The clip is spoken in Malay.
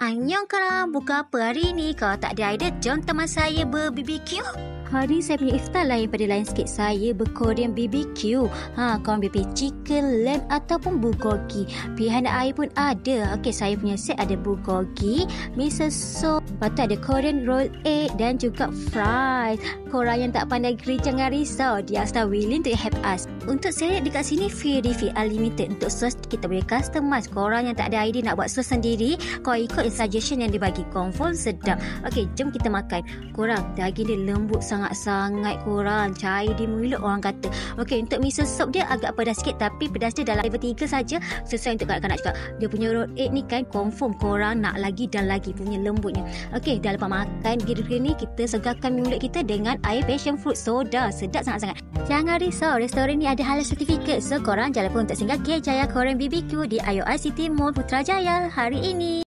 Annyeong korang, buka apa hari ni? Kalau tak ada idea, jom teman saya ber-BBQ. Hari saya punya iftar lain pada lain sikit. Saya berkorean BBQ. Korang pilih chicken, lamb ataupun bulgogi. Pilihan air pun ada. Okey, saya punya set ada bulgogi, miso soup, lepas tu ada Korean roll egg dan juga fries. Korang yang tak pandai grill jangan risau. Dia are willing to help us. Untuk select dekat sini free refill unlimited. Untuk sos kita boleh customize. Korang yang tak ada idea nak buat sos sendiri, korang ikut suggestion yang dibagi. Confirm sedap. Okey, jom kita makan. Korang, daging dia lembut sangat-sangat korang. Cair di mulut orang kata. Okey, untuk miso soup dia agak pedas sikit, tapi pedas dia dalam level 3 saja. Sesuai untuk kanak-kanak juga. Dia punya roll egg ni kan confirm korang nak lagi dan lagi punya lembutnya. Okey, dah lepas makan gila-gila ni, kita segarkan mulut kita dengan air passion fruit soda. Sedap sangat-sangat. Jangan risau, restoran ni ada halal sertifikat. So korang jangan lupa untuk singgah K Jaya Korean BBQ di IOI City Mall Putrajaya hari ini.